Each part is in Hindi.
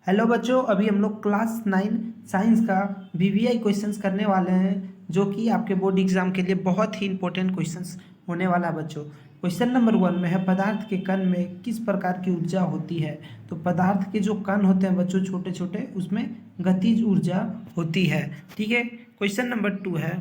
हेलो बच्चों, अभी हम लोग क्लास 9 साइंस का वीवीआई क्वेश्चंस करने वाले हैं, जो कि आपके बोर्ड एग्जाम के लिए बहुत ही इंपॉर्टेंट क्वेश्चंस होने वाला है बच्चों। क्वेश्चन नंबर 1 में है, पदार्थ के कण में किस प्रकार की ऊर्जा होती है। तो पदार्थ के जो कण होते हैं बच्चों, छोटे छोटे, उसमें गतिज ऊर्जा होती है। ठीक है। क्वेश्चन नंबर 2 है,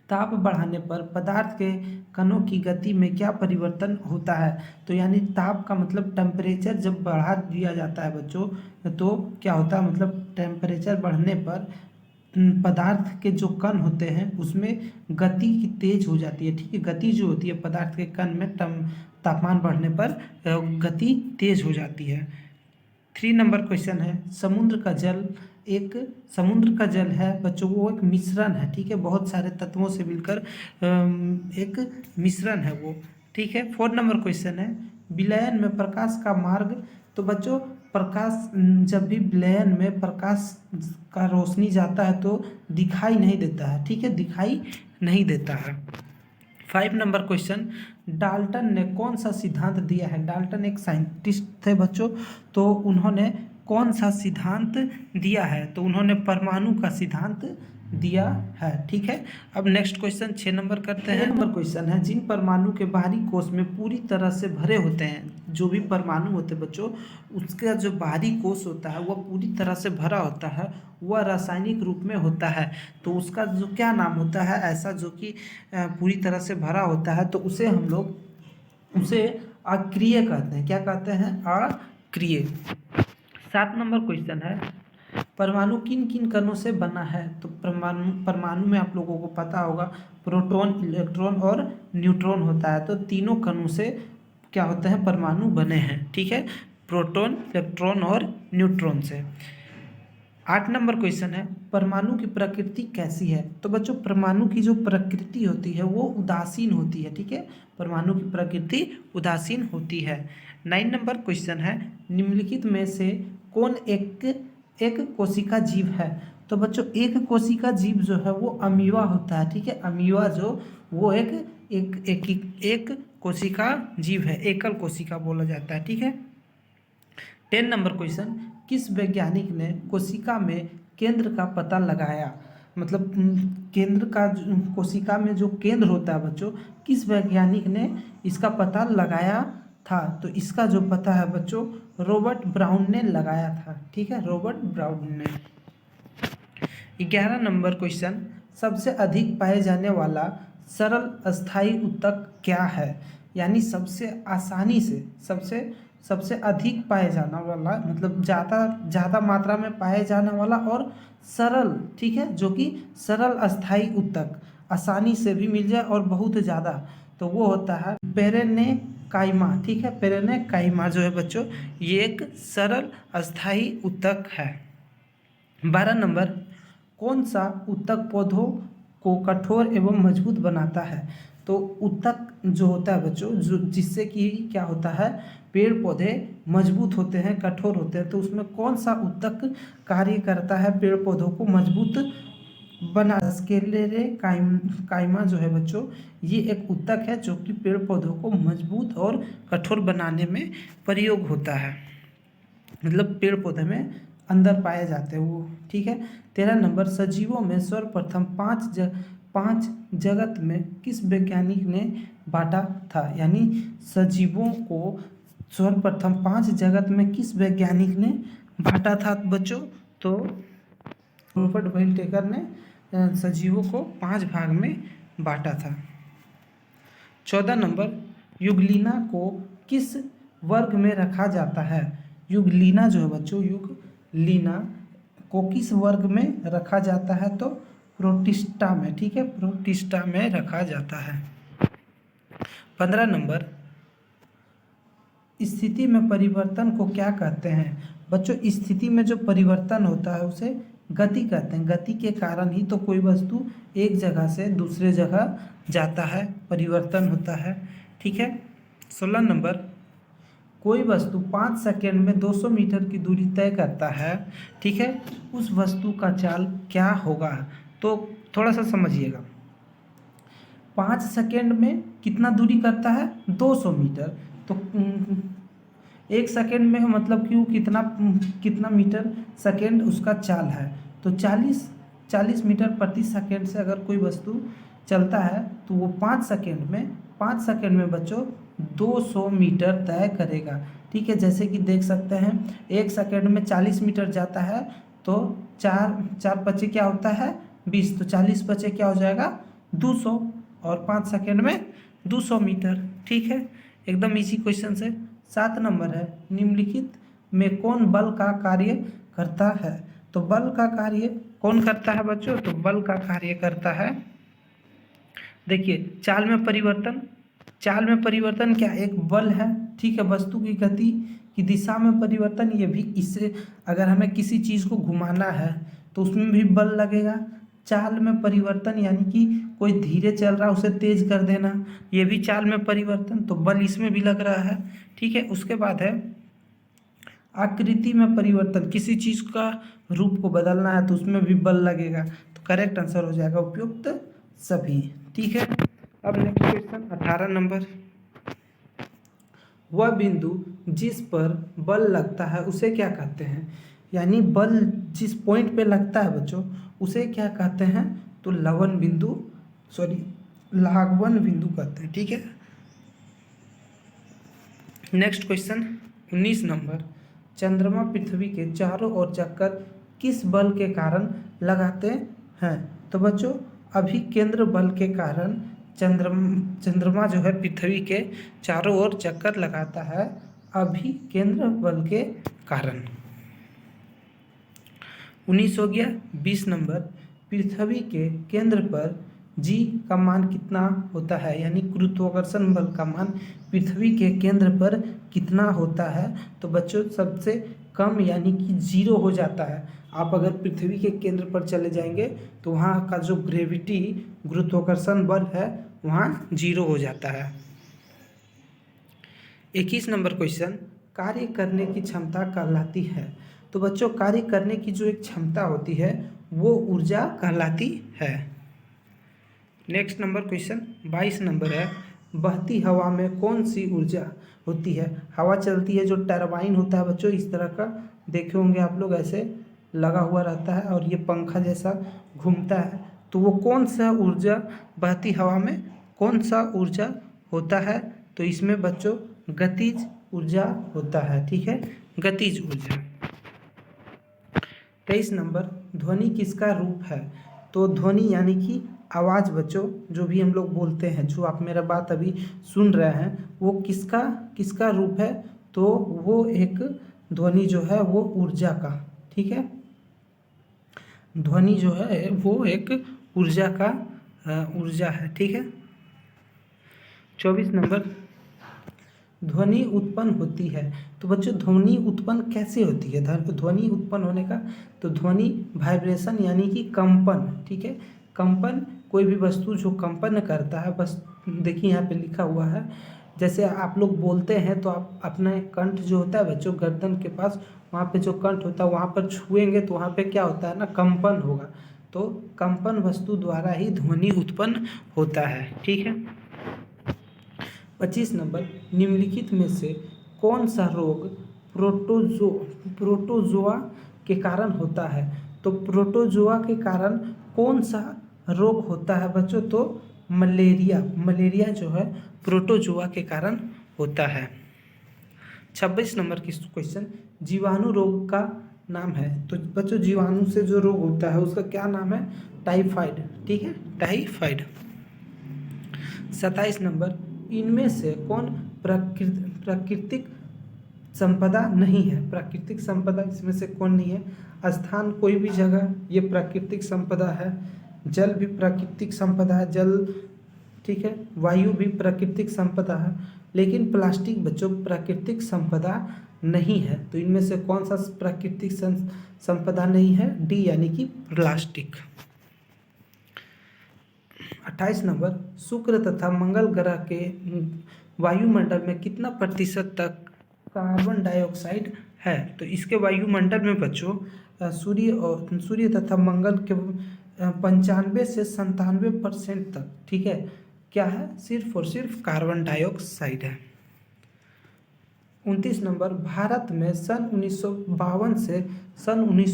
ताप बढ़ाने पर पदार्थ के कणों की गति में क्या परिवर्तन होता है। तो यानी ताप का मतलब टेम्परेचर जब बढ़ा दिया जाता है बच्चों, तो क्या होता है, मतलब टेम्परेचर बढ़ने पर पदार्थ के जो कण होते हैं उसमें गति की तेज हो जाती है। ठीक है, गति जो होती है पदार्थ के कण में तापमान बढ़ने पर गति तेज हो जाती है। 3 नंबर क्वेश्चन है, समुद्र का जल एक समुद्र का जल है बच्चों, वो एक मिश्रण है। ठीक है, बहुत सारे तत्वों से मिलकर एक मिश्रण है वो। ठीक है। 4 नंबर क्वेश्चन है, विलयन में प्रकाश का मार्ग। तो बच्चों, प्रकाश जब भी विलयन में प्रकाश का रोशनी जाता है तो दिखाई नहीं देता है। ठीक है, दिखाई नहीं देता है। 5 नंबर क्वेश्चन, डाल्टन ने कौन सा सिद्धांत दिया है। डाल्टन एक साइंटिस्ट थे बच्चों, तो उन्होंने कौन सा सिद्धांत दिया है। तो उन्होंने परमाणु का सिद्धांत दिया है। ठीक है। अब नेक्स्ट क्वेश्चन 6 नंबर करते हैं। नंबर क्वेश्चन है, जिन परमाणु के बाहरी कोश में पूरी तरह से भरे होते हैं, जो भी परमाणु होते हैं बच्चों, उसका जो बाहरी कोश होता है वह पूरी तरह से भरा होता है, वह रासायनिक रूप में होता है। तो उसका जो क्या नाम होता है, ऐसा जो कि पूरी तरह से भरा होता है, तो उसे हम लोग उसे अक्रिय कहते हैं। क्या कहते हैं? अक्रिय। 7 नंबर क्वेश्चन है, परमाणु किन किन कणों से बना है। तो परमाणु में आप लोगों को पता होगा, प्रोटॉन, इलेक्ट्रॉन और न्यूट्रॉन होता है। तो तीनों कणों से क्या होते हैं, परमाणु बने हैं। ठीक है, प्रोटॉन, इलेक्ट्रॉन और न्यूट्रॉन से। 8 नंबर क्वेश्चन है, परमाणु की प्रकृति कैसी है। तो बच्चों, परमाणु की जो प्रकृति होती है वो उदासीन होती है। ठीक है, परमाणु की प्रकृति उदासीन होती है। 9 नंबर क्वेश्चन है, निम्नलिखित में से कौन एक एक कोशिका जीव है। तो बच्चों, एक कोशिका जीव जो है वो अमीबा होता है। ठीक है, अमीबा जो वो एक कोशिका जीव है, एकल कोशिका बोला जाता है। ठीक है। 10 नंबर क्वेश्चन, किस वैज्ञानिक ने कोशिका में केंद्र का पता लगाया। मतलब केंद्र का कोशिका में जो केंद्र होता है बच्चों, किस वैज्ञानिक ने इसका पता लगाया था। तो इसका जो पता है बच्चों, रॉबर्ट ब्राउन ने लगाया था। ठीक है, रॉबर्ट ब्राउन ने। 11 नंबर क्वेश्चन, सबसे अधिक पाए जाने वाला सरल अस्थाई ऊतक क्या है। यानी सबसे आसानी से सबसे अधिक पाए जाने वाला, मतलब ज़्यादा मात्रा में पाए जाने वाला और सरल। ठीक है, जो कि सरल अस्थाई ऊतक आसानी से भी मिल जाए और बहुत ज़्यादा, तो वो होता है पेरेनेकाइमा। ठीक है, पेरेनेकाइमा जो है बच्चों, ये एक सरल अस्थाई ऊतक है। 12 नंबर, कौन सा ऊतक पौधों को कठोर एवं मजबूत बनाता है। तो ऊतक जो होता है बच्चों, जो जिससे कि क्या होता है, पेड़ पौधे मजबूत होते हैं, कठोर होते हैं, तो उसमें कौन सा ऊतक कार्य करता है पेड़ पौधों को मजबूत बना। काइमा जो है बच्चों, ये एक ऊतक है जो कि पेड़ पौधों को मजबूत और कठोर बनाने में प्रयोग होता है, मतलब पेड़ पौधे में अंदर पाए जाते हैं वो। ठीक है। 13 नंबर, सजीवों में सर्वप्रथम पांच जगत में किस वैज्ञानिक ने बांटा था। यानी सजीवों को सर्वप्रथम 5 जगत में किस वैज्ञानिक ने बांटा था बच्चों। तो रॉबर्ट वेल टेकर ने सजीवों को 5 भाग में बांटा था। 14 नंबर, युगलीना को किस वर्ग में रखा जाता है। युगलीना जो है बच्चों, युगलीना को किस वर्ग में रखा जाता है। तो प्रोटिस्टा में। ठीक है, प्रोटिस्टा में रखा जाता है। 15 नंबर, स्थिति में परिवर्तन को क्या कहते हैं। बच्चों, स्थिति में जो परिवर्तन होता है उसे गति कहते हैं। गति के कारण ही तो कोई वस्तु एक जगह से दूसरे जगह जाता है, परिवर्तन होता है। ठीक है। 16 नंबर, कोई वस्तु 5 सेकेंड में 200 मीटर की दूरी तय करता है। ठीक है, उस वस्तु का चाल क्या होगा। तो थोड़ा सा समझिएगा, 5 सेकेंड में कितना दूरी करता है, 200 मीटर। तो 1 सेकेंड में मतलब कि वो कितना कितना मीटर सेकेंड उसका चाल है। तो 40 मीटर प्रति सेकेंड से अगर कोई वस्तु चलता है तो वो 5 सेकेंड में बच्चों 200 मीटर तय करेगा। ठीक है, जैसे कि देख सकते हैं 1 सेकेंड में 40 मीटर जाता है, तो चार चार पचे क्या होता है 20, तो 40 पचे क्या हो जाएगा 200, और 5 सेकेंड में 200 मीटर। ठीक है, एकदम इजी क्वेश्चन है। 7 नंबर है, निम्नलिखित में कौन बल का कार्य करता है। तो बल का कार्य कौन करता है बच्चों, तो बल का कार्य करता है, देखिए चाल में परिवर्तन क्या एक बल है। ठीक है, वस्तु की गति की दिशा में परिवर्तन, ये भी इससे अगर हमें किसी चीज़ को घुमाना है तो उसमें भी बल लगेगा। चाल में परिवर्तन यानी कि कोई धीरे चल रहा है उसे तेज कर देना, ये भी चाल में परिवर्तन, तो बल इसमें भी लग रहा है। ठीक है, उसके बाद है आकृति में परिवर्तन, किसी चीज़ का रूप को बदलना है तो उसमें भी बल लगेगा। तो करेक्ट आंसर हो जाएगा उपयुक्त सभी। ठीक है, अब नेक्स्ट क्वेश्चन 18 नंबर, वह बिंदु जिस पर बल लगता है उसे क्या कहते हैं। यानी बल जिस पॉइंट पे लगता है बच्चों उसे क्या कहते हैं, तो लागवन बिंदु कहते हैं। ठीक है, नेक्स्ट क्वेश्चन 19 नंबर, चंद्रमा पृथ्वी के चारों ओर चक्कर किस बल के कारण लगाते हैं। तो बच्चों अभिकेंद्र बल के कारण चंद्रमा जो है पृथ्वी के चारों ओर चक्कर लगाता है, अभिकेंद्र बल के कारण। 19 हो गया। 20 नंबर, पृथ्वी के केंद्र पर जी का मान कितना होता है, यानी गुरुत्वाकर्षण बल का मान पृथ्वी के केंद्र पर कितना होता है। तो बच्चों सबसे कम यानी कि 0 हो जाता है। आप अगर पृथ्वी के केंद्र पर चले जाएंगे तो वहाँ का जो गुरुत्वाकर्षण बल है वहाँ 0 हो जाता है। 21 नंबर क्वेश्चन, कार्य करने की क्षमता कहलाती है। तो बच्चों कार्य करने की जो एक क्षमता होती है वो ऊर्जा कहलाती है। नेक्स्ट नंबर क्वेश्चन 22 नंबर है, बहती हवा में कौन सी ऊर्जा होती है। हवा चलती है, जो टरबाइन होता है बच्चों इस तरह का देखे होंगे आप लोग, ऐसे लगा हुआ रहता है और ये पंखा जैसा घूमता है। तो वो कौन सा ऊर्जा बहती हवा में कौन सा ऊर्जा होता है, तो इसमें बच्चों गतिज ऊर्जा होता है। ठीक है, गतिज ऊर्जा। 23 नंबर, ध्वनि किसका रूप है। तो ध्वनि यानी कि आवाज़ बच्चों, जो भी हम लोग बोलते हैं, जो आप मेरा बात अभी सुन रहे हैं वो किसका रूप है, तो वो एक ध्वनि जो है वो ऊर्जा का। ठीक है, ध्वनि जो है वो एक ऊर्जा है। ठीक है, 24 नंबर, ध्वनि उत्पन्न होती है। तो बच्चों ध्वनि उत्पन्न कैसे होती है, ध्वनि उत्पन्न होने का, तो ध्वनि वाइब्रेशन यानी कि कंपन। ठीक है, कंपन, कोई भी वस्तु जो कंपन करता है, बस देखिए यहाँ पे लिखा हुआ है, जैसे आप लोग बोलते हैं तो आप अपना कंठ जो होता है बच्चों गर्दन के पास, वहाँ पे जो कंठ होता है वहाँ पर छुएंगे तो वहाँ पे क्या होता है ना, कंपन होगा। तो कंपन वस्तु द्वारा ही ध्वनि उत्पन्न होता है। ठीक है, 25 नंबर, निम्नलिखित में से कौन सा रोग प्रोटोजोआ के कारण होता है। तो प्रोटोजोआ के कारण कौन सा रोग होता है बच्चों, तो मलेरिया जो है प्रोटोजोआ के कारण होता है। 26 नंबर की क्वेश्चन, जीवाणु रोग का नाम है। तो बच्चों जीवाणु से जो रोग होता है उसका क्या नाम है, टाइफाइड। ठीक है, टाइफाइड। 27 नंबर, इनमें से कौन प्राकृतिक संपदा नहीं है। प्राकृतिक संपदा इसमें से कौन नहीं है। स्थान, कोई भी जगह ये प्राकृतिक संपदा है। जल भी प्राकृतिक संपदा है, जल। ठीक है, वायु भी प्राकृतिक संपदा है, लेकिन प्लास्टिक बच्चों प्राकृतिक संपदा नहीं है। तो इनमें से कौन सा प्राकृतिक संपदा नहीं है, डी यानी कि प्लास्टिक। 28 नंबर, शुक्र तथा मंगल ग्रह के वायुमंडल में कितना प्रतिशत तक कार्बन डाइऑक्साइड है। तो इसके वायुमंडल में बच्चों सूर्य तथा मंगल के 95 से 97% तक, ठीक है, क्या है, सिर्फ और सिर्फ कार्बन डाइऑक्साइड है। 29 नंबर, भारत में सन 1952 से सन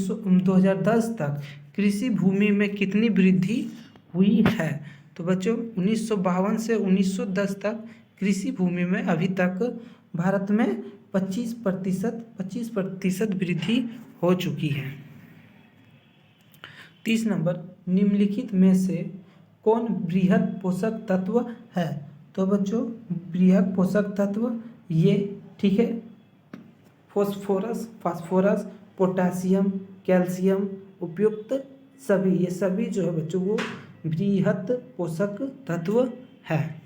2010 तक कृषि भूमि में कितनी वृद्धि हुई है? तो बच्चों 1952 से 1910 तक कृषि भूमि में अभी तक भारत में 25% वृद्धि हो चुकी है। 30 नंबर, निम्नलिखित में से कौन बृहद पोषक तत्व है? तो बच्चों बृहद पोषक तत्व ये, ठीक है, फास्फोरस, पोटासियम, कैल्शियम, उपयुक्त सभी, ये सभी जो है बच्चों वो बृहद पोषक तत्व है।